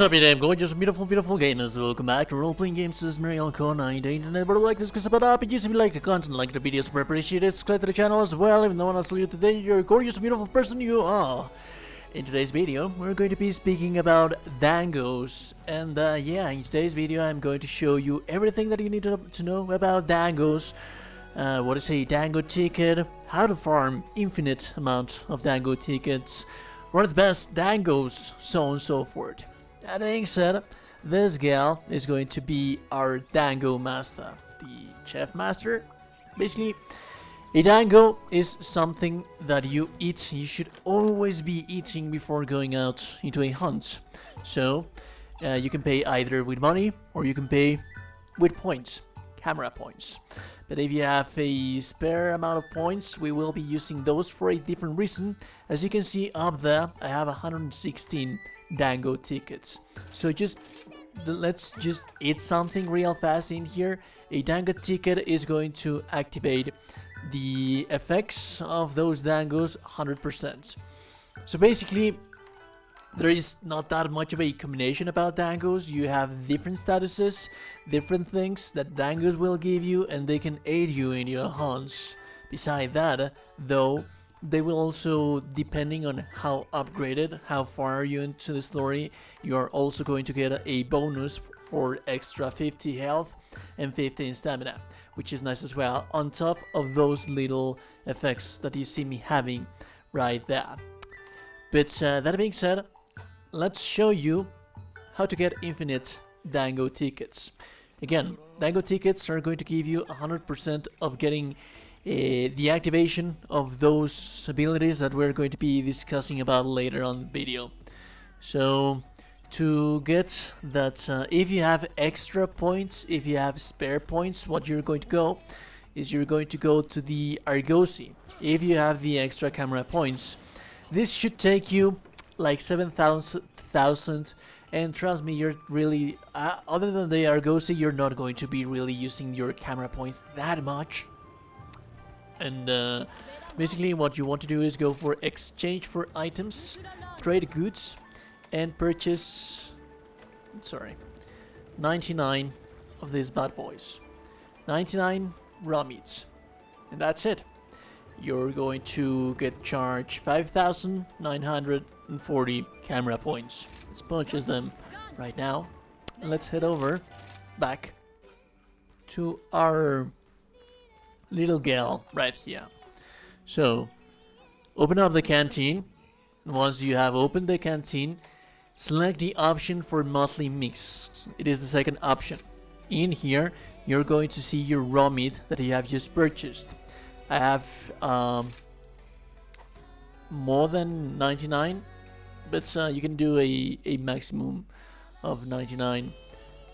up, you damn gorgeous, beautiful gamers? Welcome back to Role-Playing Games. This is Mariel Kona. The internet, but like this because about RPGs. If you like the content, like the videos, we appreciate it. Subscribe to the channel as well. If no one else told you today, you're a gorgeous, beautiful person you are. In today's video, we're going to be speaking about Dangos. And yeah, in today's video, I'm going to show you everything that you need to know about Dangos. What is a Dango ticket? How to farm infinite amount of Dango tickets. What are the best Dangos, so on and so forth. That being said, this gal is going to be our Dango master, the chef master. Basically, a Dango is something that you eat. You should always be eating before going out into a hunt. So, you can pay either with money or you can pay with points, camera points. But if you have a spare amount of points, we will be using those for a different reason. As you can see up there, I have 116 Dango tickets. So let's just eat something real fast in here. A Dango ticket is going to activate the effects of those Dangos 100%. So basically, there is not that much of a combination about Dangos. You have different statuses, different things that Dangos will give you, and they can aid you in your hunts. Beside that, though, they will also, depending on how upgraded, how far you into the story, you are also going to get a bonus for extra 50 health and 15 stamina, which is nice as well, on top of those little effects that you see me having right there. But that being said, let's show you how to get infinite Dango tickets. Again, Dango tickets are going to give you 100% of getting the activation of those abilities that we're going to be discussing about later on the video. So, to get that, if you have extra points, if you have spare points, what you're going to go is you're going to go to the Argosy. If you have the extra camera points, this should take you like 7,000, and trust me, you're really other than the Argosy, you're not going to be really using your camera points that much. And basically what you want to do is go for exchange for items, trade goods, and purchase 99 of these bad boys, 99 raw meats, and that's it. You're going to get charged 5,940 camera points. Let's purchase them right now. And let's head over back to our little gal right here. So, open up the canteen. Once you have opened the canteen, select the option for monthly mix. It is the second option. In here, you're going to see your raw meat that you have just purchased. I have more than 99, but you can do a maximum of 99.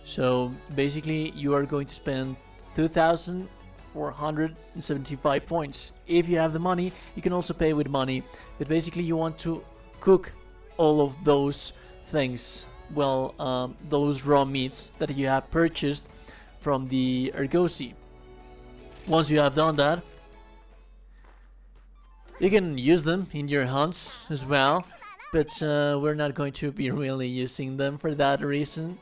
So basically you are going to spend 2,475 points. If you have the money, you can also pay with money, but basically you want to cook all of those things, well, those raw meats that you have purchased from the Argosy. Once you have done that, you can use them in your hunts as well, but we're not going to be really using them for that reason.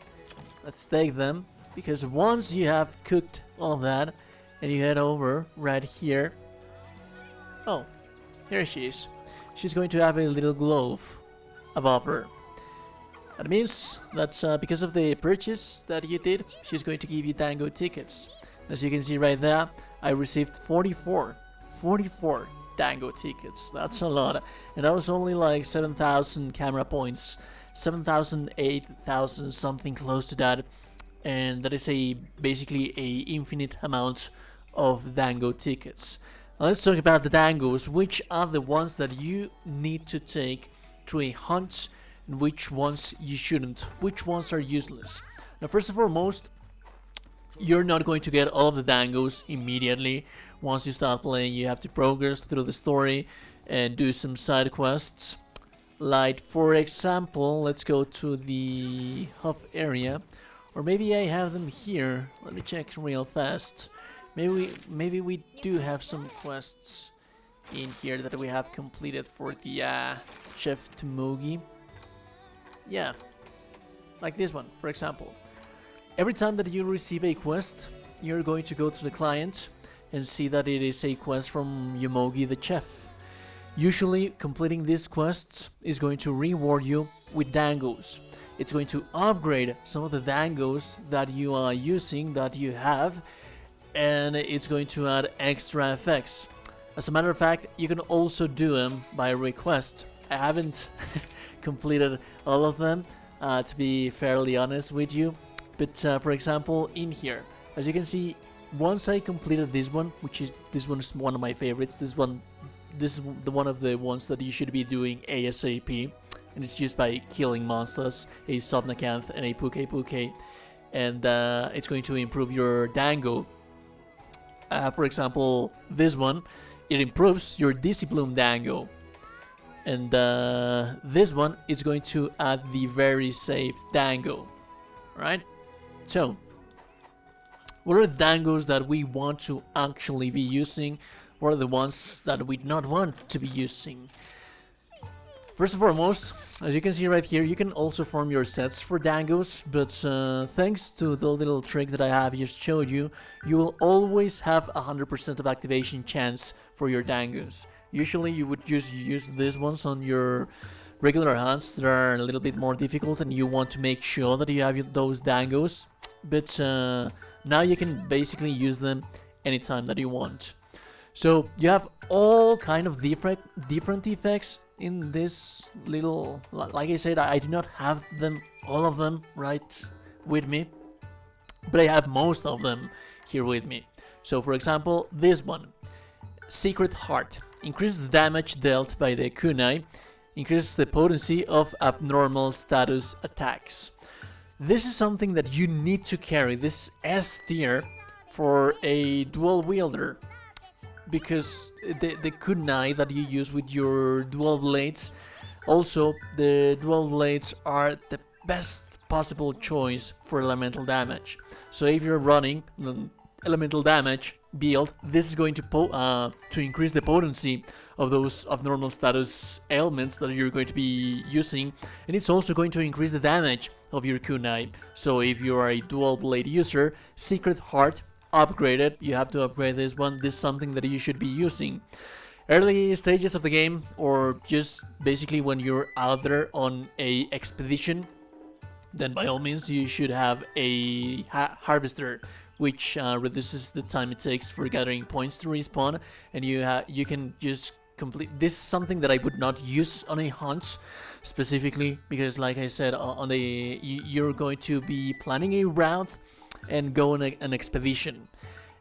Let's take them, because once you have cooked all that, and you head over right here. Oh, here she is. She's going to have a little glove above her. That means that because of the purchase that you did, she's going to give you Dango tickets. As you can see right there, I received 44 Dango tickets. That's a lot, and that was only like 7,000 camera points, 7,000, 8,000, something close to that, and that is basically a infinite amount of Dango tickets. Now let's talk about the Dangos. Which are the ones that you need to take to a hunt, and which ones you shouldn't? Which ones are useless? Now, first and foremost, you're not going to get all of the Dangos immediately. Once you start playing, you have to progress through the story and do some side quests. Like, for example, let's go to the Huff area. Or maybe I have them here. Let me check real fast. Maybe we do have some quests in here that we have completed for the Chef Tamogi. Yeah. like this one, for example. Every time that you receive a quest, you're going to go to the client and see that it is a quest from Yomogi the chef. Usually, completing these quests is going to reward you with Dangos. It's going to upgrade some of the Dangos that you are using, that you have, and it's going to add extra effects. As a matter of fact, you can also do them by request. I haven't completed all of them, to be fairly honest with you. But for example, in here, as you can see, once I completed this one, this one is one of my favorites. This is the one of the ones that you should be doing ASAP, and it's just by killing monsters, a Sopnacanth and a Puke, and it's going to improve your Dango. For example, this one, it improves your Discipline Dango. And this one is going to add the very safe Dango, right? So, what are the Dangos that we want to actually be using? What are the ones that we not want to be using? First and foremost, as you can see right here, you can also form your sets for Dangos, but thanks to the little trick that I have just showed you, you will always have 100% of activation chance for your Dangos. Usually you would just use these ones on your regular hunts that are a little bit more difficult and you want to make sure that you have those Dangos, but now you can basically use them anytime that you want. So you have all kind of different effects in this little, like I said, I do not have them, all of them right with me, but I have most of them here with me. So for example, this one, Secret Heart, increases the damage dealt by the kunai, increases the potency of abnormal status attacks. This is something that you need to carry, this S tier, for a dual wielder, because the kunai that you use with your dual blades, also the dual blades are the best possible choice for elemental damage. So if you're running the elemental damage build, this is going to increase the potency of those abnormal status ailments that you're going to be using, and it's also going to increase the damage of your kunai. So if you are a dual blade user, Secret Heart upgraded, you have to upgrade this one. This is something that you should be using early stages of the game, or just basically when you're out there on a expedition, then by all means you should have a harvester, which reduces the time it takes for gathering points to respawn, and you can just complete. This is something that I would not use on a hunt specifically, because like I said, you're going to be planning a route and go on an expedition,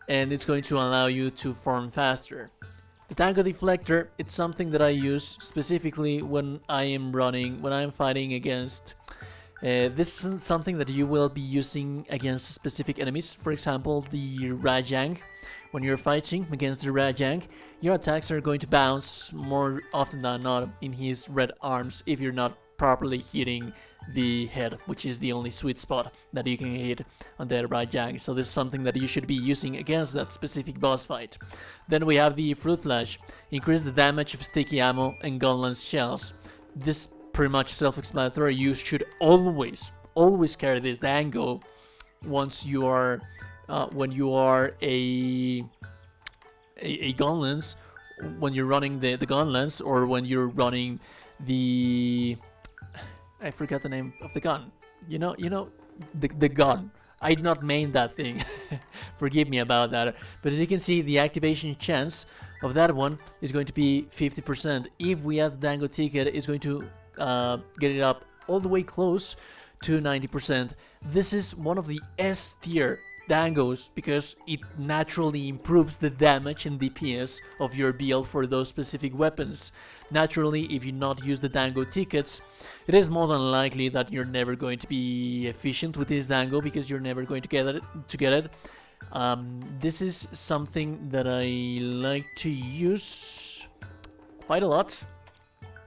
and it's going to allow you to farm faster. The Dango Deflector, it's something that I use specifically when I'm fighting against. This is something that you will be using against specific enemies. For example, the Rajang. When you're fighting against the Rajang, your attacks are going to bounce more often than not in his red arms if you're not properly hitting the head, which is the only sweet spot that you can hit on the Rajang. So this is something that you should be using against that specific boss fight. Then we have the Fruit Flash. Increase the damage of sticky ammo and gun lance shells. This pretty much self-explanatory. You should always carry this Dango once you are when you are a gun lance, when you're running the gun lance, or when you're running the, I forgot the name of the gun. You know the gun. I did not main that thing. Forgive me about that. But as you can see, the activation chance of that one is going to be 50%. If we add the Dango ticket, it's going to get it up all the way close to 90%. This is one of the S tier Dangos because it naturally improves the damage and DPS of your build for those specific weapons. Naturally, if you not use the Dango tickets, it is more than likely that you're never going to be efficient with this Dango because you're never going to get it. This is something that I like to use quite a lot.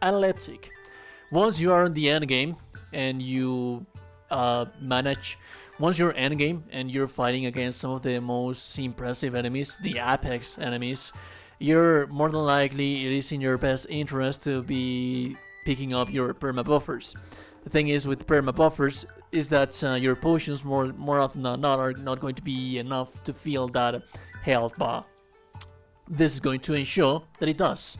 Analeptic. Once you are in the end game and you once you're endgame and you're fighting against some of the most impressive enemies, the apex enemies, you're more than likely, it is in your best interest to be picking up your perma buffers. The thing is with perma buffers is that your potions more often than not are not going to be enough to fill that health bar. This is going to ensure that it does.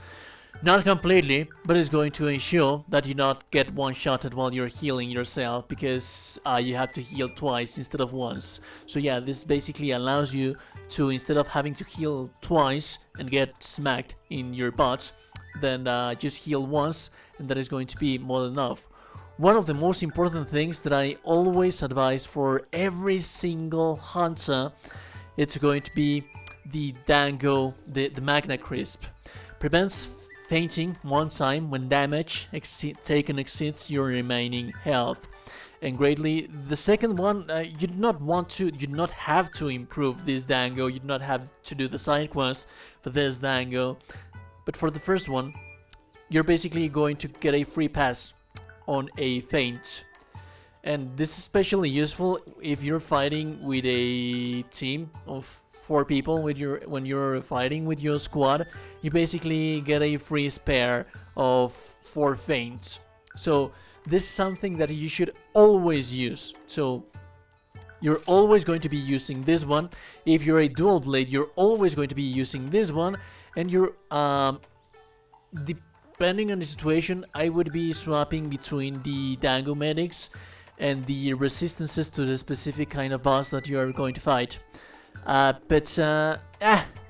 Not completely, but it's going to ensure that you not get one-shotted while you're healing yourself, because you have to heal twice instead of once. So yeah, this basically allows you to, instead of having to heal twice and get smacked in your butt, then just heal once, and that is going to be more than enough. One of the most important things that I always advise for every single hunter, it's going to be the Dango, the Magna Crisp. Prevents fainting one time when damage taken exceeds your remaining health. And greatly, the second one, you do not have to improve this Dango, you do not have to do the side quest for this Dango. But for the first one, you're basically going to get a free pass on a feint. And this is especially useful if you're fighting with a team of 4 people when you're fighting with your squad. You basically get a free spare of 4 feints. So this is something that you should always use. So you're always going to be using this one. If you're a dual blade, you're always going to be using this one. And you're depending on the situation, I would be swapping between the Dango medics and the resistances to the specific kind of boss that you are going to fight. I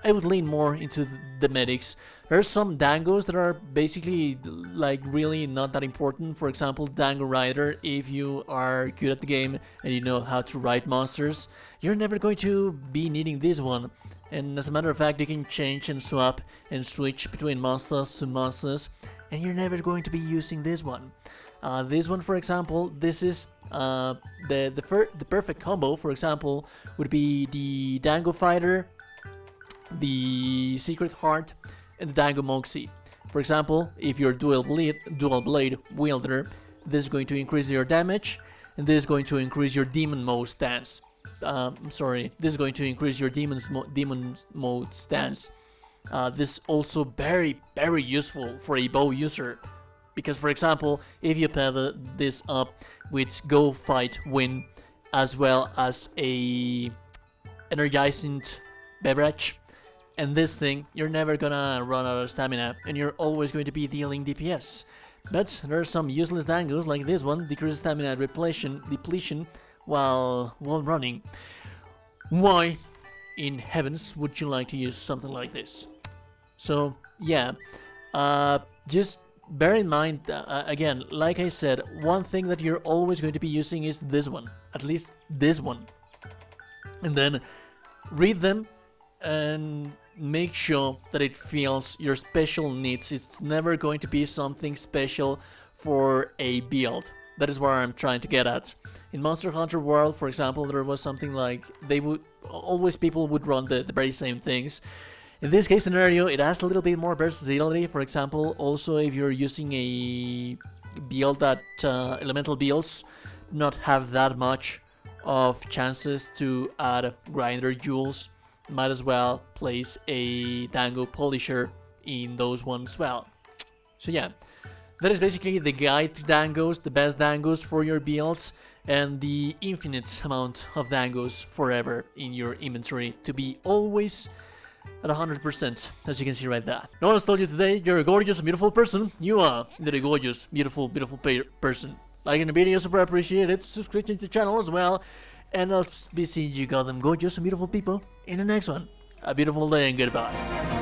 would lean more into the medics. There's some Dangos that are basically like really not that important. For example, Dango Rider, if you are good at the game and you know how to ride monsters, you're never going to be needing this one. And as a matter of fact, you can change and swap and switch between monsters to monsters, and you're never going to be using this one. This one, for example, this is the perfect combo. For example, would be the Dango Fighter, the Secret Heart, and the Dango Moxie. For example, if you're dual blade wielder, this is going to increase your damage, and this is going to increase your demon mode stance. This is going to increase your demon mode stance. This is also very useful for a bow user. Because, for example, if you pair this up with Go Fight Win, as well as a energizing beverage, and this thing, you're never gonna run out of stamina, and you're always going to be dealing DPS. But there are some useless Dangos like this one, decreases stamina depletion while running. Why in heavens would you like to use something like this? So yeah, just bear in mind, again, like I said, one thing that you're always going to be using is this one. At least this one. And then read them and make sure that it fills your special needs. It's never going to be something special for a build. That is where I'm trying to get at. In Monster Hunter World, for example, there was something like people would run the very same things. In this case scenario, it has a little bit more versatility. For example, also if you're using a build that elemental builds do not have that much of chances to add grinder jewels, might as well place a Dango Polisher in those ones as well. So yeah, that is basically the guide to Dangos, the best Dangos for your builds, and the infinite amount of Dangos forever in your inventory to be always at 100%, as you can see right there. No one has told you today you're a gorgeous and beautiful person. You are indeed a gorgeous, beautiful person. Liking the video, super appreciated. Subscribing to the channel as well. And I'll be seeing you goddamn gorgeous and beautiful people in the next one. A beautiful day and goodbye.